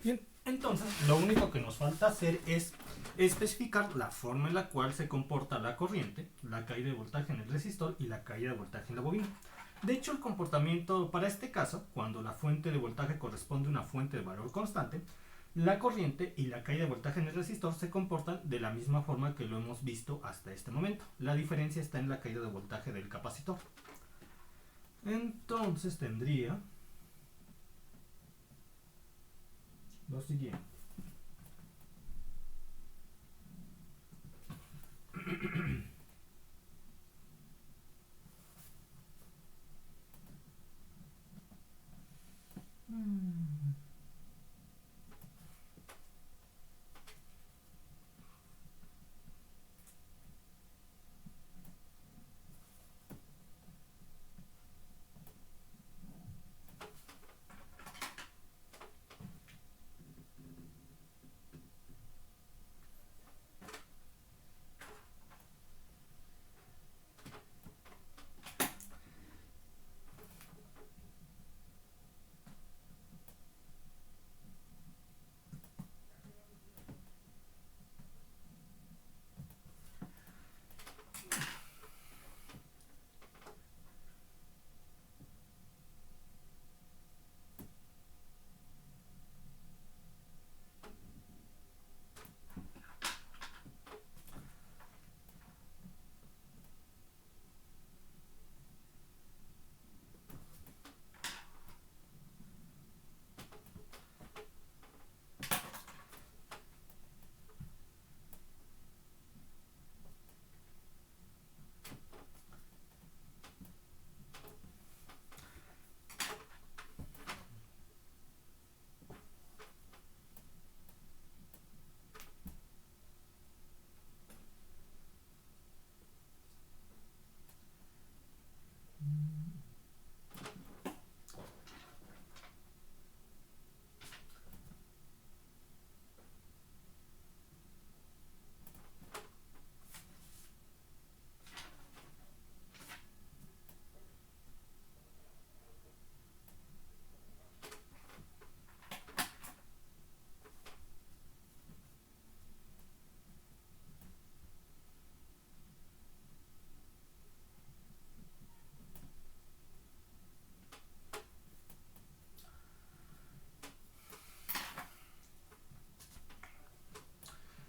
Bien, entonces lo único que nos falta hacer es especificar la forma en la cual se comporta la corriente, la caída de voltaje en el resistor y la caída de voltaje en la bobina. De hecho, el comportamiento para este caso, cuando la fuente de voltaje corresponde a una fuente de valor constante, la corriente y la caída de voltaje en el resistor se comportan de la misma forma que lo hemos visto hasta este momento. La diferencia está en la caída de voltaje del capacitor. Entonces tendría lo siguiente.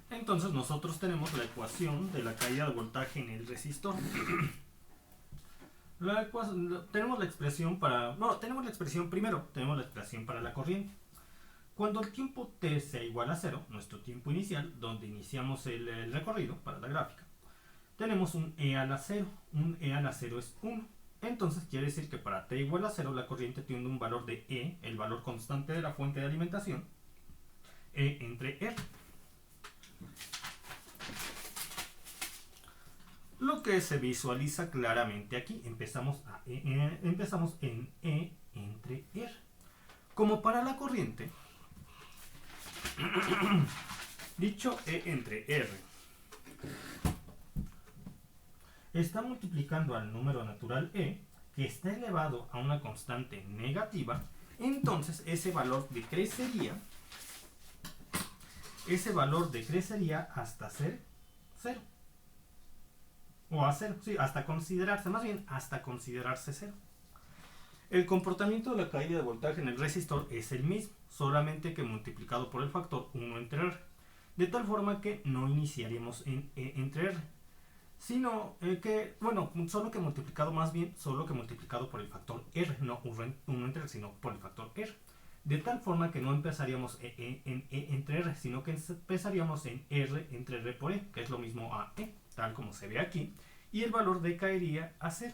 Entonces nosotros tenemos la ecuación de la caída de voltaje en el resistor. Tenemos la expresión para... No, tenemos la expresión primero, tenemos la expresión para la corriente. Cuando el tiempo t sea igual a 0, nuestro tiempo inicial, donde iniciamos el recorrido para la gráfica, tenemos un e a la 0. Un e a la 0 es 1. Entonces quiere decir que para t igual a 0 la corriente tiene un valor de e, el valor constante de la fuente de alimentación, e entre r. Lo que se visualiza claramente aquí, empezamos en E entre R. Como para la corriente, dicho E entre R está multiplicando al número natural E, que está elevado a una constante negativa, entonces ese valor decrecería hasta ser 0. O a 0, sí, hasta considerarse 0. El comportamiento de la caída de voltaje en el resistor es el mismo, solamente que multiplicado por el factor 1 entre R, de tal forma que no iniciaríamos en E entre R, sino solo que multiplicado por el factor R, no 1 entre R, sino por el factor R, de tal forma que no empezaríamos en E entre R, sino que empezaríamos en R entre R por E, que es lo mismo a E, tal como se ve aquí, y el valor decaería a 0.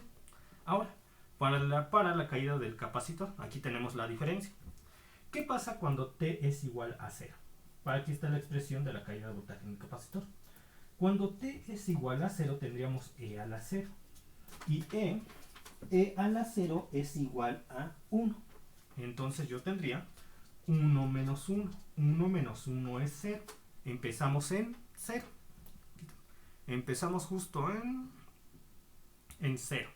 Ahora, para la caída del capacitor, aquí tenemos la diferencia. ¿Qué pasa cuando t es igual a 0? Para aquí está la expresión de la caída de voltaje en el capacitor. Cuando t es igual a 0 tendríamos e a la 0. Y e a la 0 es igual a 1. Entonces yo tendría 1 menos 1. 1 menos 1 es 0. Empezamos en 0. Empezamos justo en 0.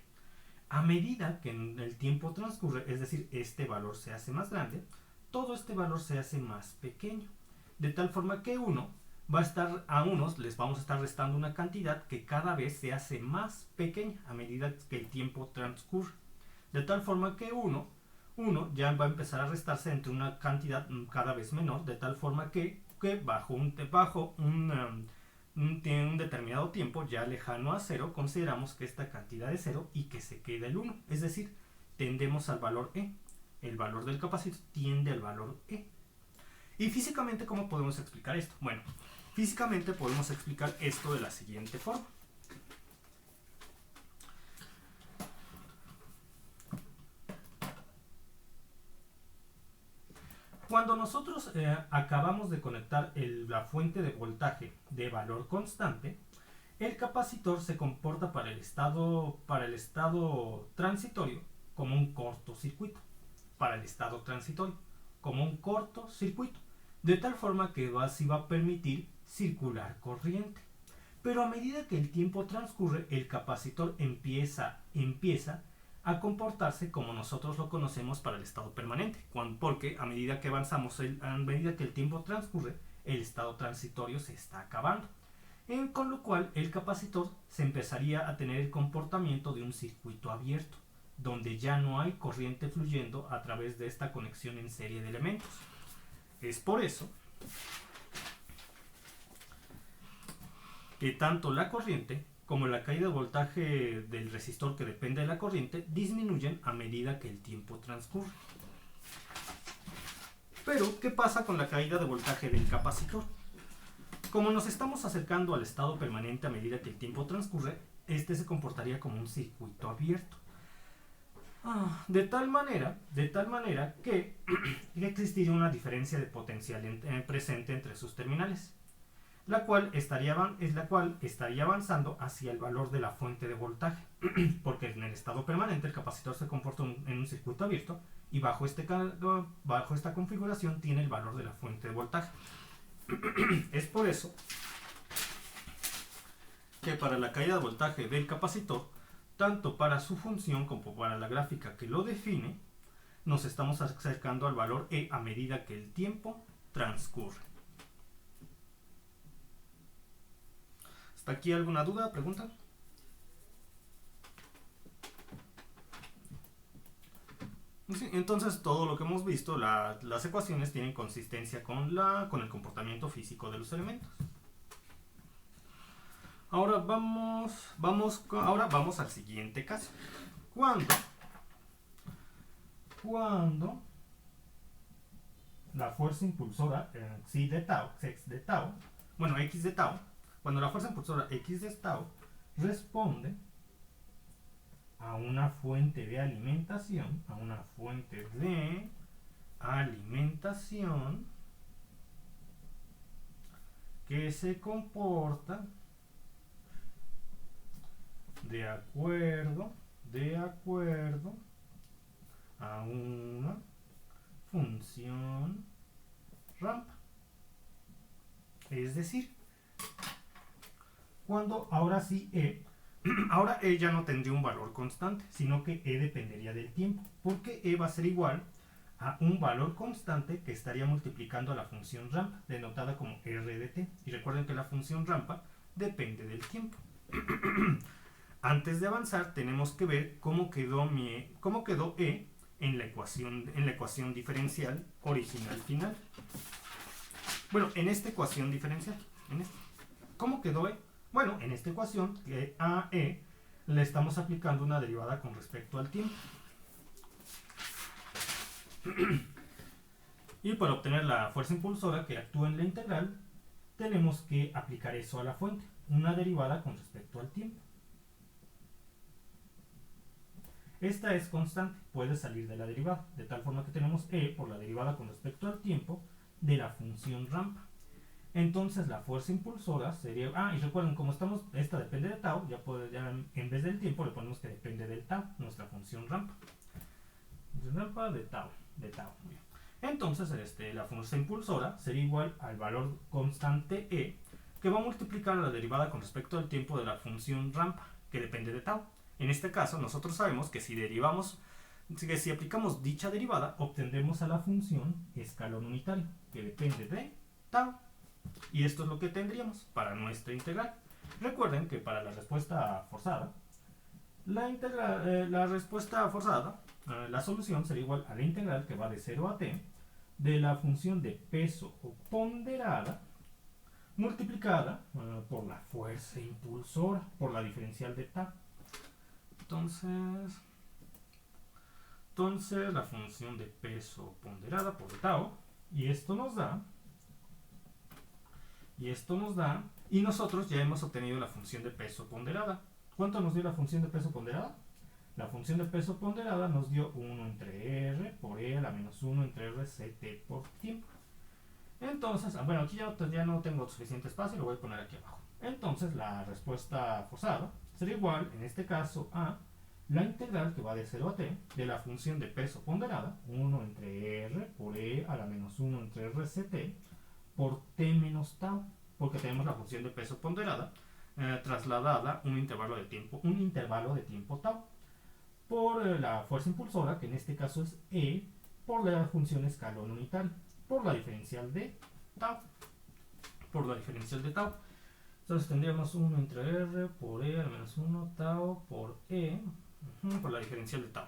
A medida que el tiempo transcurre, es decir, este valor se hace más grande, todo este valor se hace más pequeño, de tal forma que a unos les vamos a estar restando una cantidad que cada vez se hace más pequeña a medida que el tiempo transcurre, de tal forma que uno ya va a empezar a restarse entre una cantidad cada vez menor, de tal forma que bajo un determinado tiempo ya lejano a cero, consideramos que esta cantidad es cero y que se queda el 1, es decir, tendemos al valor E. El valor del capacitor tiende al valor E. ¿Y físicamente cómo podemos explicar esto? Bueno, físicamente podemos explicar esto de la siguiente forma. Cuando nosotros acabamos de conectar la fuente de voltaje de valor constante, el capacitor se comporta para el estado transitorio como un cortocircuito. Para el estado transitorio como un cortocircuito, de tal forma que así va a permitir circular corriente. Pero a medida que el tiempo transcurre, el capacitor empieza a comportarse como nosotros lo conocemos para el estado permanente, porque a medida que avanzamos, a medida que el tiempo transcurre, el estado transitorio se está acabando. Con lo cual el capacitor se empezaría a tener el comportamiento de un circuito abierto, donde ya no hay corriente fluyendo a través de esta conexión en serie de elementos. Es por eso que tanto la corriente como la caída de voltaje del resistor que depende de la corriente disminuyen a medida que el tiempo transcurre. Pero, ¿qué pasa con la caída de voltaje del capacitor? Como nos estamos acercando al estado permanente a medida que el tiempo transcurre, este se comportaría como un circuito abierto. De tal manera que existiría una diferencia de potencial presente entre sus terminales, la cual estaría avanzando hacia el valor de la fuente de voltaje, porque en el estado permanente el capacitor se comporta en un circuito abierto y bajo esta configuración tiene el valor de la fuente de voltaje. Es por eso que para la caída de voltaje del capacitor, tanto para su función como para la gráfica que lo define, nos estamos acercando al valor E a medida que el tiempo transcurre. ¿Hasta aquí alguna duda, pregunta? Sí, entonces todo lo que hemos visto, las ecuaciones tienen consistencia con el comportamiento físico de los elementos. Ahora vamos al siguiente caso. Cuando la fuerza impulsora x de tau, cuando la fuerza impulsora x de tau responde a una fuente de alimentación, que se comporta de acuerdo a una función rampa. Es decir, cuando ahora sí ahora E ya no tendría un valor constante, sino que E dependería del tiempo, porque E va a ser igual a un valor constante que estaría multiplicando a la función rampa, denotada como R de t. Y recuerden que la función rampa depende del tiempo. Antes de avanzar, tenemos que ver cómo quedó E en la ecuación diferencial original final. Bueno, en esta ecuación diferencial. ¿Cómo quedó E? Bueno, en esta ecuación, a E le estamos aplicando una derivada con respecto al tiempo. Y para obtener la fuerza impulsora que actúa en la integral, tenemos que aplicar eso a la fuente, una derivada con respecto al tiempo. Esta es constante, puede salir de la derivada, de tal forma que tenemos E por la derivada con respecto al tiempo de la función rampa. Entonces la fuerza impulsora sería... y recuerden, como esta depende de tau, ya en vez del tiempo le ponemos que depende del tau, nuestra función rampa. Rampa de tau. Entonces la fuerza impulsora sería igual al valor constante E, que va a multiplicar la derivada con respecto al tiempo de la función rampa, que depende de tau. En este caso, nosotros sabemos que si derivamos Así que si aplicamos dicha derivada, obtendremos a la función escalón unitario, que depende de tau. Y esto es lo que tendríamos para nuestra integral. Recuerden que para la respuesta forzada, la solución sería igual a la integral que va de 0 a t de la función de peso ponderada multiplicada por la fuerza impulsora, por la diferencial de tau. Entonces la función de peso ponderada por tau, y esto nos da, y nosotros ya hemos obtenido la función de peso ponderada. ¿Cuánto nos dio la función de peso ponderada? La función de peso ponderada nos dio 1 entre R por E a la menos 1 entre RCT por tiempo. Entonces, bueno, aquí ya no tengo suficiente espacio, lo voy a poner aquí abajo. Entonces, la respuesta forzada sería igual, en este caso, a la integral que va de 0 a t de la función de peso ponderada, 1 entre R por E a la menos 1 entre RCT por t menos tau, porque tenemos la función de peso ponderada trasladada un intervalo de tiempo tau, por la fuerza impulsora, que en este caso es E, por la función escalón unitario, por la diferencial de tau. Entonces tendríamos 1 entre R por E a la menos 1 tau por E, por la diferencial de tau.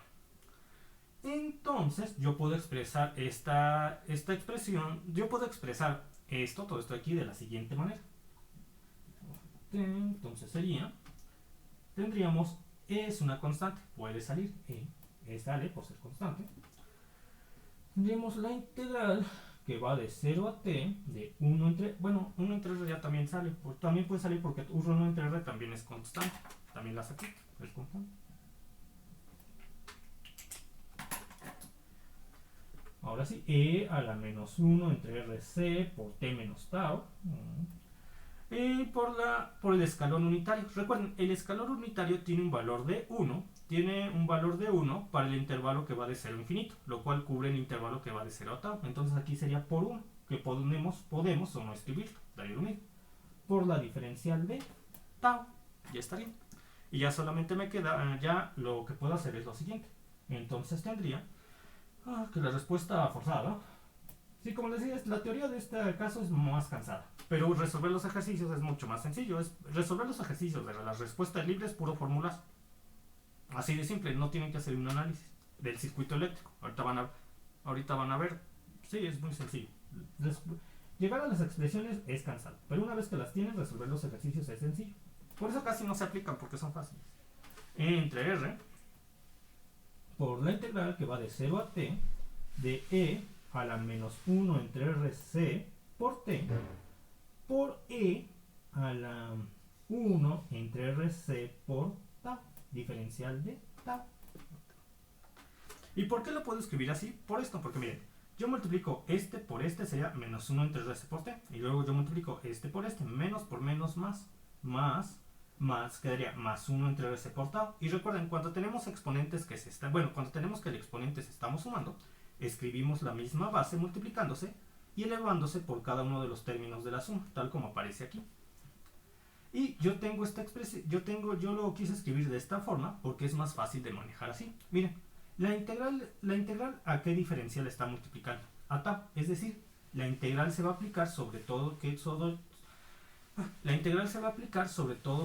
Entonces yo puedo expresar esta expresión, todo esto aquí de la siguiente manera. Entonces tendríamos E es una constante, puede salir E sale por ser constante. Tendríamos la integral que va de 0 a t de 1 entre, 1 entre R ya también sale, también puede salir porque 1 entre R también es constante, también la saqué, es constante. Ahora sí, E a la menos 1 entre RC por t menos tau. Por el escalón unitario. Recuerden, el escalón unitario tiene un valor de 1. Tiene un valor de 1 para el intervalo que va de 0 a infinito, lo cual cubre el intervalo que va de 0 a tau. Entonces aquí sería por 1, que podemos o no escribirlo, daría lo mismo. Por la diferencial de tau, ya estaría. Y ya solamente me queda, ya lo que puedo hacer es lo siguiente. Entonces tendría que la respuesta forzada, sí, como les decía, la teoría de este caso es más cansada, pero resolver los ejercicios es mucho más sencillo. Resolver los ejercicios de las respuestas libres, puro formulas. Así de simple, no tienen que hacer un análisis del circuito eléctrico. Ahorita van a ver, sí, es muy sencillo. Llegar a las expresiones es cansado, pero una vez que las tienen, resolver los ejercicios es sencillo. Por eso casi no se aplican, porque son fáciles. Entre R por la integral que va de 0 a t de E a la menos 1 entre RC por t por E a la 1 entre RC por tau, diferencial de tau. ¿Y por qué lo puedo escribir así? Por esto, porque miren, yo multiplico este por este, sería menos 1 entre RC por t, y luego yo multiplico este por este, menos por menos más quedaría más 1 entre RC por tau. Y recuerden, cuando tenemos exponentes cuando tenemos que el exponente se estamos sumando, escribimos la misma base multiplicándose y elevándose por cada uno de los términos de la suma, tal como aparece aquí. Y yo tengo esta expresión, yo lo quise escribir de esta forma porque es más fácil de manejar así. Miren, la integral ¿a qué diferencial está multiplicando? A tau, es decir, la integral se va a aplicar sobre todos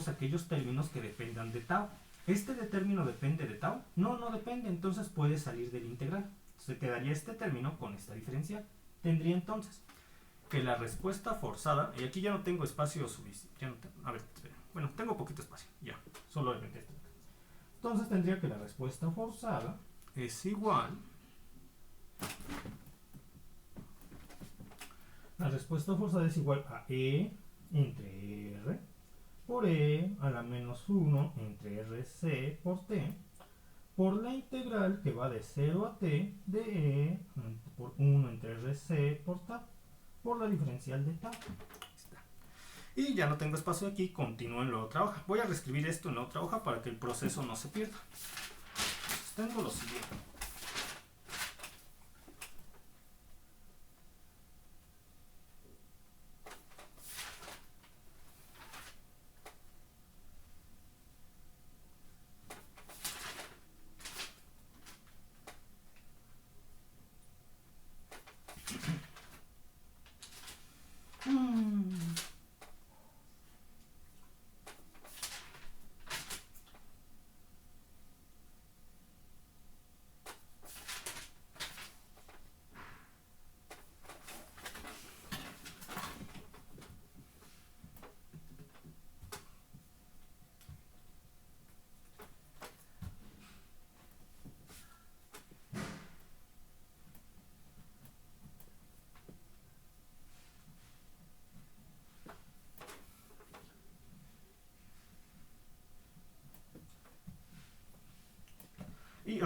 aquellos términos que dependan de tau. ¿Este término depende de tau? No depende, entonces puede salir de la integral. Se quedaría este término con esta diferencial. Tendría entonces que la respuesta forzada, y aquí ya no tengo espacio suficiente, bueno, tengo poquito espacio, ya, solo inventé esto. Entonces tendría que la respuesta forzada es igual, a E entre R por E a la menos 1 entre RC por T por la integral que va de 0 a T de E por 1 entre RC por tau por la diferencial de tau. Y ya no tengo espacio aquí, continúo en la otra hoja. Voy a reescribir esto en la otra hoja para que el proceso no se pierda. Entonces, tengo lo siguiente.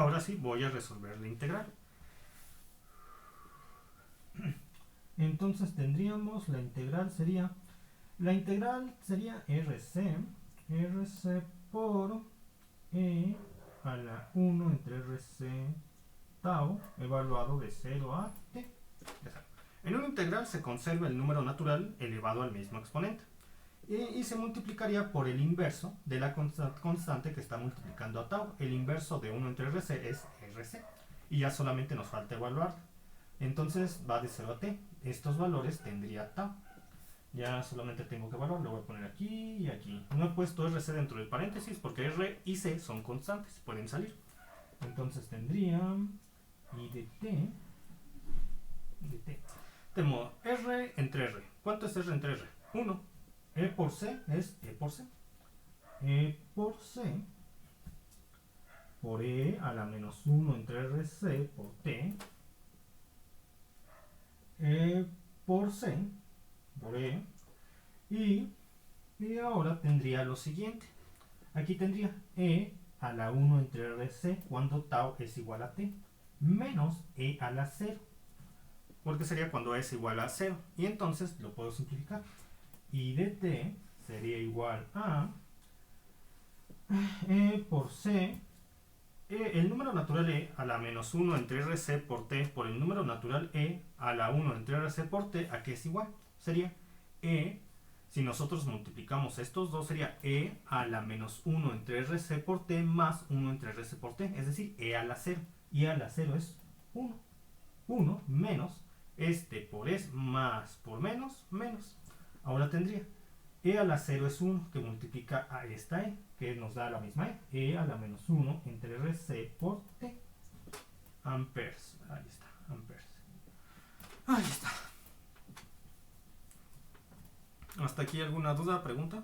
ahora sí voy a resolver la integral. Entonces tendríamos la integral sería RC por E a la 1 entre RC tau evaluado de 0 a t. En una integral se conserva el número natural elevado al mismo exponente y se multiplicaría por el inverso de la constante que está multiplicando a tau. El inverso de 1 entre RC es RC y ya solamente nos falta evaluar. Entonces va de 0 a t. Estos valores tendría tau. Ya solamente tengo que evaluar, lo voy a poner aquí y aquí. No he puesto RC dentro del paréntesis porque R y C son constantes, pueden salir. Entonces tendría I de t. Tengo R entre R. ¿Cuánto es R entre R? 1. E por C es E por C. E por C por E a la menos 1 entre RC por T. E por C por E. Y ahora tendría lo siguiente. Aquí tendría E a la 1 entre RC cuando tau es igual a T. Menos E a la 0. Porque sería cuando es igual a 0. Y entonces lo puedo simplificar. I de t sería igual a E por C. El número natural E a la menos 1 entre RC por T por el número natural E a la 1 entre RC por T, ¿a qué es igual? Sería E, si nosotros multiplicamos estos dos, sería E a la menos 1 entre RC por T más 1 entre RC por T. Es decir, E a la 0. Y E a la 0 es 1. 1 menos este por es más por menos, menos. Ahora tendría E a la 0 es 1, que multiplica a esta E, que nos da la misma E. E a la menos 1 entre RC por T. Amperes. Ahí está, amperes. Ahí está. ¿Hasta aquí alguna duda, pregunta?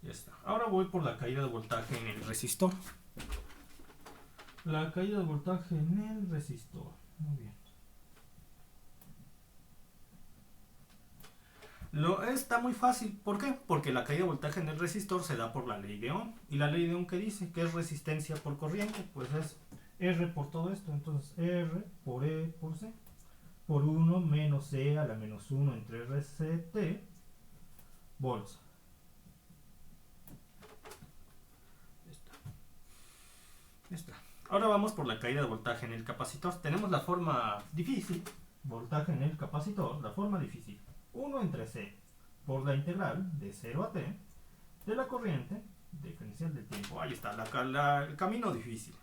Ya está. Ahora voy por la caída de voltaje en el resistor. La caída de voltaje en el resistor. Muy bien. Está muy fácil. ¿Por qué? Porque la caída de voltaje en el resistor se da por la ley de Ohm. ¿Y la ley de Ohm qué dice? Que es resistencia por corriente. Pues es R por todo esto. Entonces R por E por C. Por 1 menos E a la menos 1 entre RCT volts. Está. Ahora vamos por la caída de voltaje en el capacitor. Tenemos la forma difícil. Voltaje en el capacitor, la forma difícil. 1 entre C por la integral de 0 a t de la corriente diferencial del tiempo. Ahí está, el camino difícil.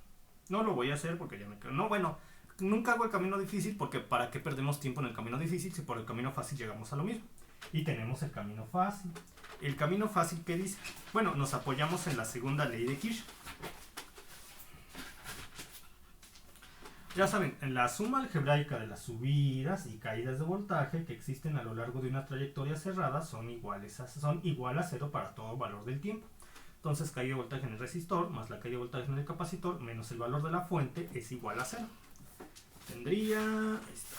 No lo voy a hacer porque ya me quedo. No, bueno, nunca hago el camino difícil porque ¿para qué perdemos tiempo en el camino difícil si por el camino fácil llegamos a lo mismo? Y tenemos el camino fácil. El camino fácil, ¿qué dice? Bueno, nos apoyamos en la segunda ley de Kirchhoff. Ya saben, en la suma algebraica de las subidas y caídas de voltaje que existen a lo largo de una trayectoria cerrada son igual a 0 para todo valor del tiempo. Entonces, caída de voltaje en el resistor más la caída de voltaje en el capacitor menos el valor de la fuente es igual a 0. Tendría esta.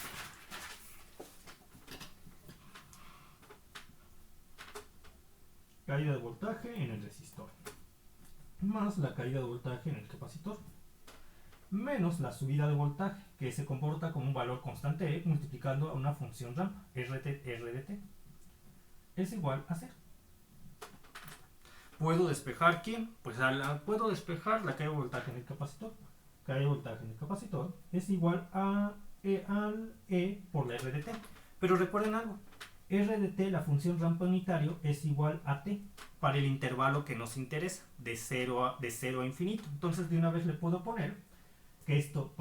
Caída de voltaje en el resistor más la caída de voltaje en el capacitor menos la subida de voltaje, que se comporta como un valor constante E multiplicando a una función rampa, R de t, es igual a 0. ¿Puedo despejar quién? Pues puedo despejar la caída de voltaje en el capacitor. Caída de voltaje en el capacitor es igual a al E por la R de t. Pero recuerden algo, R de t, la función rampa unitario, es igual a t para el intervalo que nos interesa, de 0 a infinito. Entonces de una vez le puedo poner que esto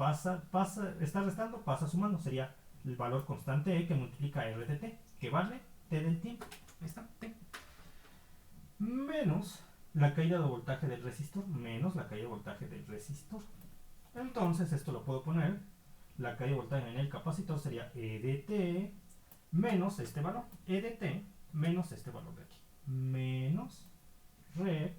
está restando, pasa sumando, sería el valor constante E que multiplica R de t, que vale t del tiempo, ahí está, t, menos la caída de voltaje del resistor, menos la caída de voltaje del resistor. Entonces esto lo puedo poner, la caída de voltaje en el capacitor sería E de t menos este valor, E de t menos este valor de aquí, menos rec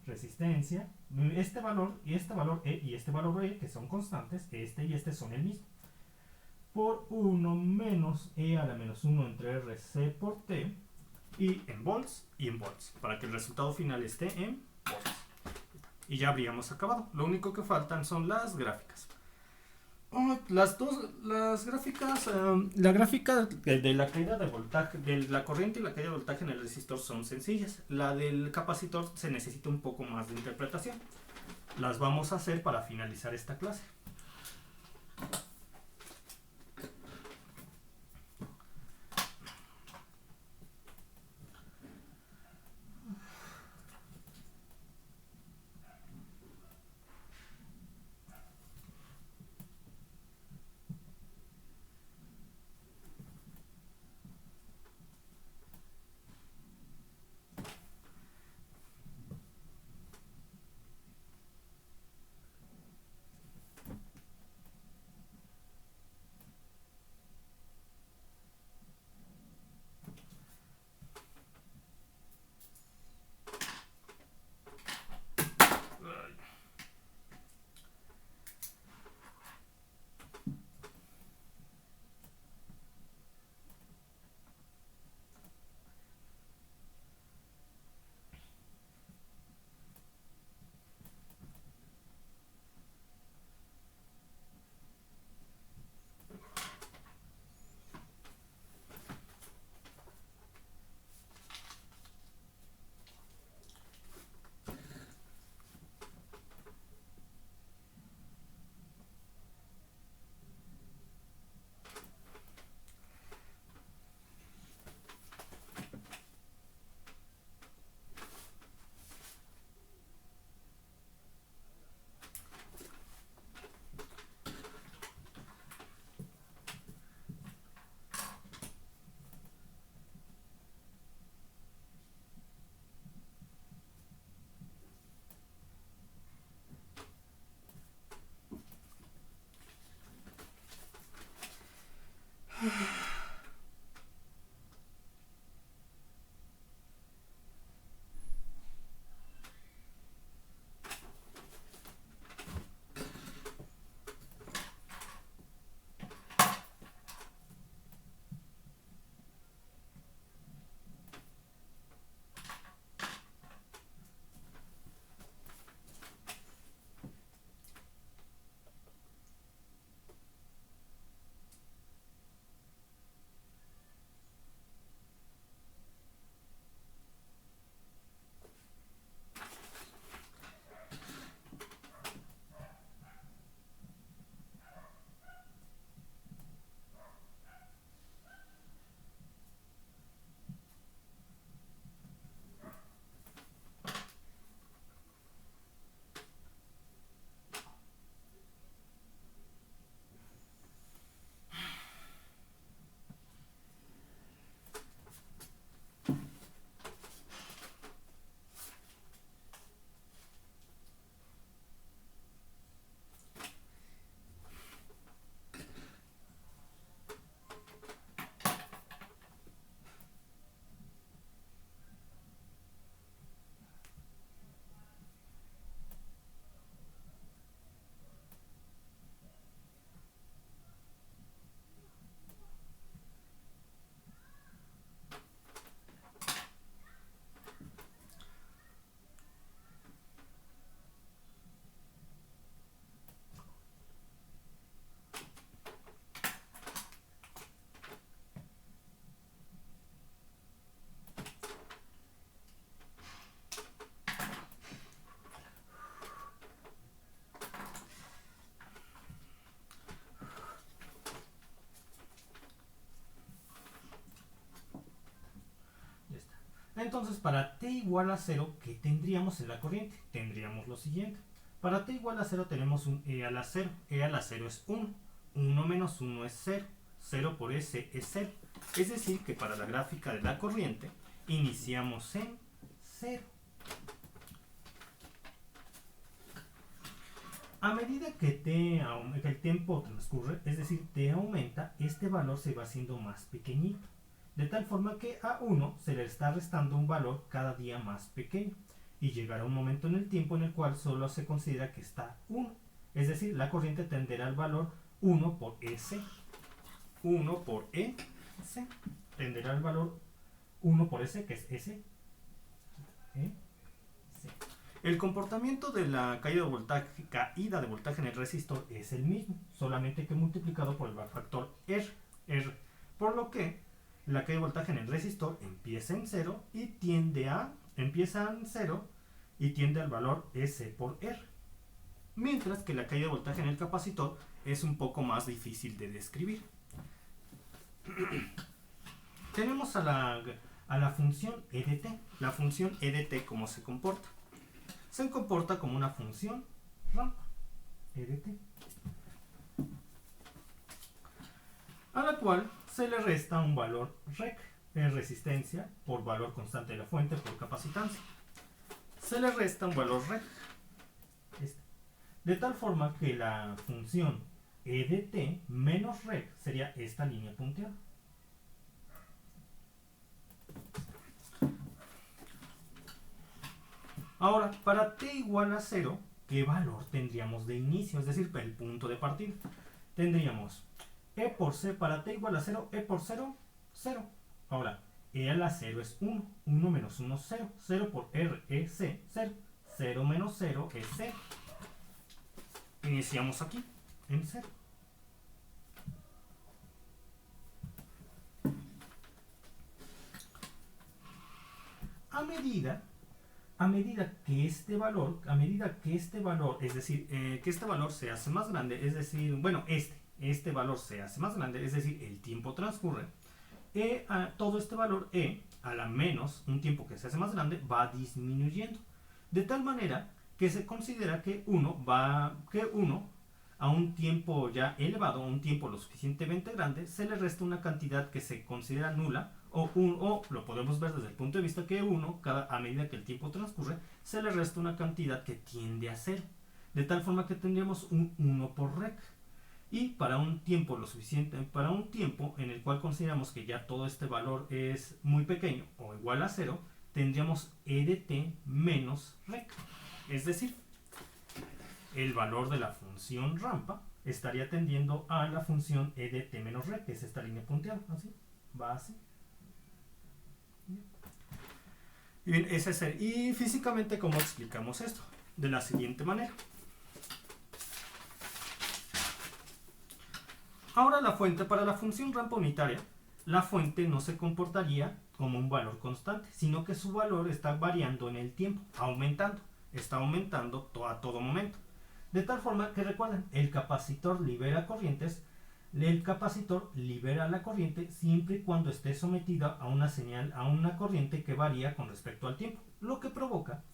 resistencia, este valor y este valor E y este valor E, que son constantes, este y este son el mismo, por 1 menos E a la menos 1 entre RC por T, y en volts y en volts, para que el resultado final esté en volts. Y ya habríamos acabado. Lo único que faltan son las gráficas. Las gráficas, la gráfica de la caída de voltaje, de la corriente y la caída de voltaje en el resistor son sencillas. La del capacitor se necesita un poco más de interpretación. Las vamos a hacer para finalizar esta clase. Entonces, para t igual a 0, ¿qué tendríamos en la corriente? Tendríamos lo siguiente. Para t igual a 0 tenemos un e a la 0. E a la 0 es 1. 1 menos 1 es 0. 0 por s es 0. Es decir, que para la gráfica de la corriente, iniciamos en 0. A medida que el tiempo transcurre, es decir, t aumenta, este valor se va haciendo más pequeñito. De tal forma que a 1 se le está restando un valor cada día más pequeño. Y llegará un momento en el tiempo en el cual solo se considera que está 1. Es decir, la corriente tenderá al valor 1 por S. 1 por E, C. Tendrá el valor 1 por S, que es S. E, C. El comportamiento de la caída de voltaje en el resistor es el mismo, solamente que multiplicado por el factor R. Por lo que la caída de voltaje en el resistor empieza en 0 y empieza en 0 y tiende al valor S por R. Mientras que la caída de voltaje en el capacitor es un poco más difícil de describir. Tenemos a la función E de t. La función E de t, ¿cómo se comporta? Se comporta como una función rampa, E de t, a la cual se le resta un valor rec, resistencia, por valor constante de la fuente por capacitancia. Se le resta un valor rec, de tal forma que la función E de t menos rec sería esta línea punteada. Ahora, para t igual a 0, ¿qué valor tendríamos de inicio? Es decir, el punto de partida. Tendríamos E por C para t igual a 0, E por 0, 0. Ahora, E a la 0 es 1, 1 menos 1, 0. 0 por R, E, C, 0. 0 menos 0 es 0. Iniciamos aquí, en 0. A medida que este valor, es decir, que este valor se hace más grande, es decir, bueno, este valor se hace más grande, es decir, el tiempo transcurre, todo este valor E, a la menos un tiempo que se hace más grande, va disminuyendo, de tal manera que se considera que 1 a un tiempo ya elevado, a un tiempo lo suficientemente grande, se le resta una cantidad que se considera nula, o lo podemos ver desde el punto de vista que 1, a medida que el tiempo transcurre, se le resta una cantidad que tiende a 0, de tal forma que tendríamos un 1 por rec. Y para un tiempo en el cual consideramos que ya todo este valor es muy pequeño o igual a 0, tendríamos E de t menos rec. Es decir, el valor de la función rampa estaría tendiendo a la función E de t menos rec, que es esta línea punteada, así, va así. Bien, y físicamente, ¿cómo explicamos esto? De la siguiente manera. Ahora la fuente, para la función rampa unitaria, la fuente no se comportaría como un valor constante, sino que su valor está variando en el tiempo, está aumentando a todo momento. De tal forma que recuerden, el capacitor libera corrientes, el capacitor libera la corriente siempre y cuando esté sometida a una señal, a una corriente que varía con respecto al tiempo, lo que provoca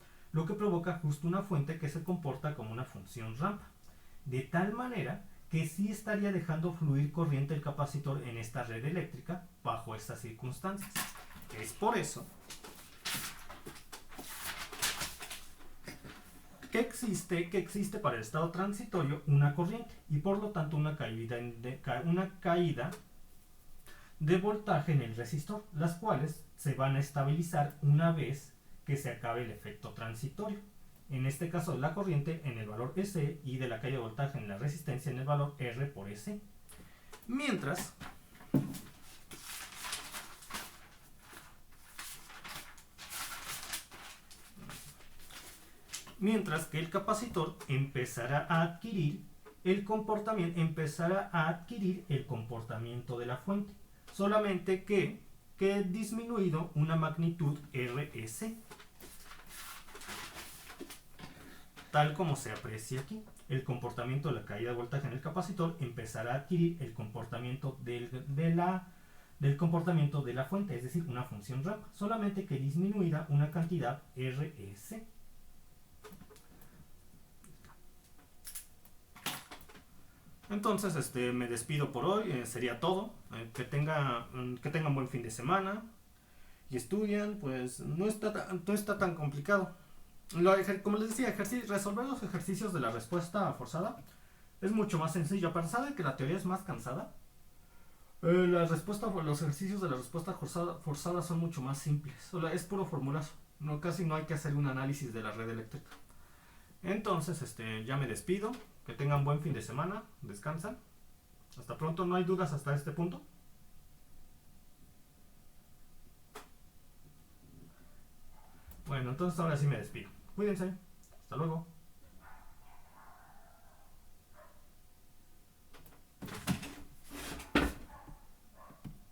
justo una fuente que se comporta como una función rampa, de tal manera que sí estaría dejando fluir corriente el capacitor en esta red eléctrica bajo estas circunstancias. Es por eso que existe para el estado transitorio una corriente y por lo tanto una caída de voltaje en el resistor, las cuales se van a estabilizar una vez que se acabe el efecto transitorio. En este caso, la corriente en el valor S y de la caída de voltaje en la resistencia en el valor R por S. Mientras que el capacitor empezará a adquirir el comportamiento de la fuente, solamente que disminuido una magnitud RS. Tal como se aprecia aquí, el comportamiento de la caída de voltaje en el capacitor empezará a adquirir el comportamiento del comportamiento de la fuente, es decir, una función rampa, solamente que disminuirá una cantidad RS. Entonces, me despido por hoy, sería todo. Que tengan buen fin de semana y estudian, pues no está tan complicado. Como les decía, resolver los ejercicios de la respuesta forzada es mucho más sencillo, a pesar de que la teoría es más cansada. Los ejercicios de la respuesta forzada son mucho más simples. Es puro formulazo. Casi no hay que hacer un análisis de la red eléctrica. Entonces, ya me despido. Que tengan buen fin de semana. Descansan. Hasta pronto, ¿no hay dudas hasta este punto? Bueno, entonces ahora sí me despido. Cuídense. Hasta luego.